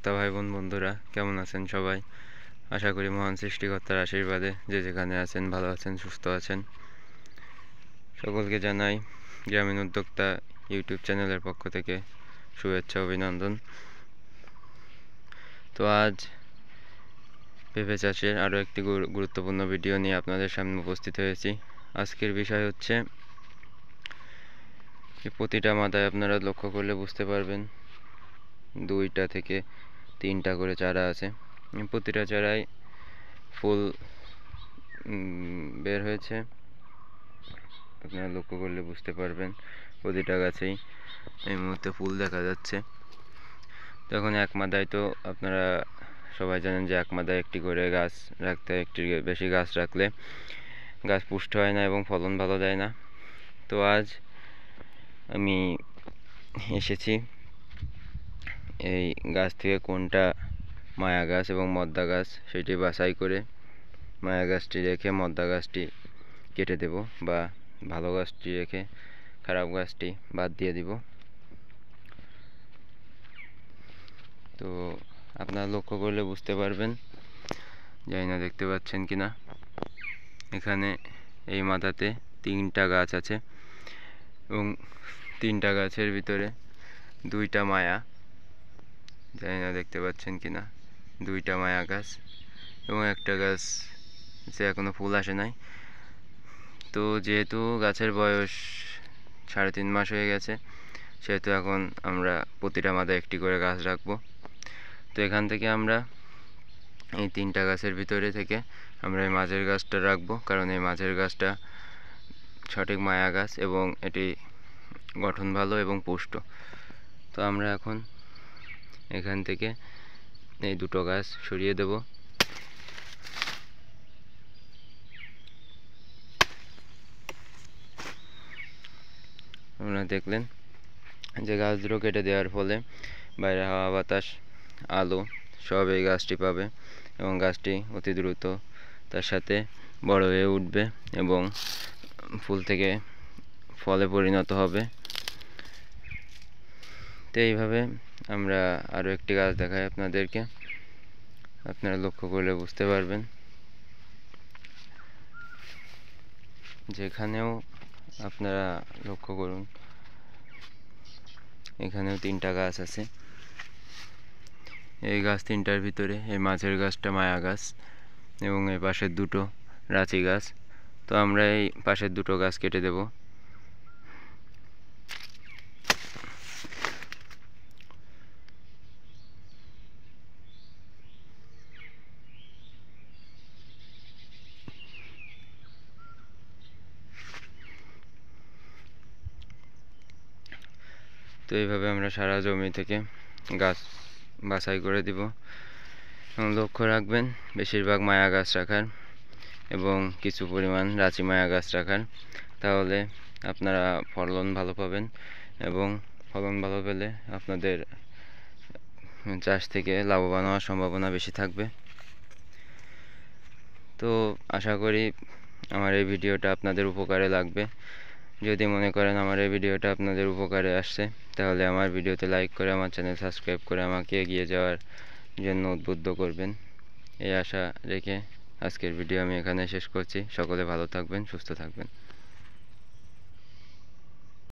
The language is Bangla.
উদ্যোক্তা ভাই বোন বন্ধুরা কেমন আছেন সবাই? আশা করি মহান সৃষ্টিকর্তার আশীর্বাদে যে যেখানে আছেন ভালো আছেন, সুস্থ আছেন। সকলকে জানাই গ্রামীণ উদ্যোক্তা ইউটিউব চ্যানেলের পক্ষ থেকে শুভেচ্ছা অভিনন্দন। তো আজ পেঁপে চাষের আরও একটি গুরুত্বপূর্ণ ভিডিও নিয়ে আপনাদের সামনে উপস্থিত হয়েছি। আজকের বিষয় হচ্ছে প্রতিটা মাথায় আপনারা লক্ষ্য করলে বুঝতে পারবেন 2টা থেকে 3টা করে চারা আছে। প্রতিটা চারায় ফুল বের হয়েছে, আপনারা লক্ষ্য করলে বুঝতে পারবেন। প্রতিটা গাছেই এই মুহূর্তে ফুল দেখা যাচ্ছে। তখন এক মাদায় তো আপনারা সবাই জানেন যে এক মাদায় একটি করে গাছ রাখতে, একটি বেশি গাছ রাখলে গাছ পুষ্ট হয় না এবং ফলন ভালো দেয় না। তো আজ আমি এসেছি এই গাছ থেকে কোনটা মায়া গাছ এবং মদ্দা গাছ সেটি বাছাই করে মায়া গাছটি রেখে মদ্দা গাছটি কেটে দেব, বা ভালো গাছটি রেখে খারাপ গাছটি বাদ দিয়ে দিব। তো আপনারা লক্ষ্য করলে বুঝতে পারবেন, জানি না দেখতে পাচ্ছেন কিনা। এখানে এই মাথাতে 3টা গাছ আছে এবং 3টা গাছের ভিতরে 2টা মায়া, জানি না দেখতে পাচ্ছেন কিনা। 2টা মায়া গাছ এবং একটা গাছ যে এখনো ফুল আসে নাই। তো যেহেতু গাছের বয়স 3.5 মাস হয়ে গেছে, সেহেতু এখন আমরা প্রতিটা মাথায় একটি করে গাছ রাখবো। তো এখান থেকে আমরা এই 3টা গাছের ভিতরে থেকে আমরা এই মাঝের গাছটা রাখবো, কারণ এই মাঝের গাছটা সঠিক মায়া গাছ এবং এটি গঠন ভালো এবং পুষ্ট। তো আমরা এখন এখান থেকে এই 2টো গাছ সরিয়ে দেব। আপনারা দেখলেন যে গাছ দুটো কেটে দেওয়ার ফলে বাইরে হাওয়া বাতাস আলো সব এই গাছটি পাবে এবং গাছটি অতি দ্রুত তার সাথে বড় হয়ে উঠবে এবং ফুল থেকে ফলে পরিণত হবে। তো এইভাবে আমরা আরও একটি গাছ দেখাই আপনাদেরকে, আপনারা লক্ষ্য করলে বুঝতে পারবেন। যেখানেও আপনারা লক্ষ্য করুন, এখানেও 3টা গাছ আছে। এই গাছ 3টার ভিতরে এই মাঝের গাছটা মায়া গাছ এবং এই পাশের 2টো রাঁচি গাছ। তো আমরা এই পাশের 2টো গাছ কেটে দেব। তো এইভাবে আমরা সারা জমি থেকে গাছ বাছাই করে দিব এবং লক্ষ্য রাখবেন বেশিরভাগ মায়া গাছ রাখার এবং কিছু পরিমাণ রাঁচি মায়া গাছ রাখার, তাহলে আপনারা ফলন ভালো পাবেন এবং ফলন ভালো পেলে আপনাদের চাষ থেকে লাভবান হওয়ার সম্ভাবনা বেশি থাকবে। তো আশা করি আমার এই ভিডিওটা আপনাদের উপকারে লাগবে। যদি মনে করেন আমার এই ভিডিওটা আপনাদের উপকারে আসছে, তাহলে আমার ভিডিওতে লাইক করে আমার চ্যানেল সাবস্ক্রাইব করে আমাকে এগিয়ে যাওয়ার জন্য উদ্বুদ্ধ করবেন। এই আশা রেখে আজকের ভিডিও আমি এখানে শেষ করছি। সকলে ভালো থাকবেন, সুস্থ থাকবেন।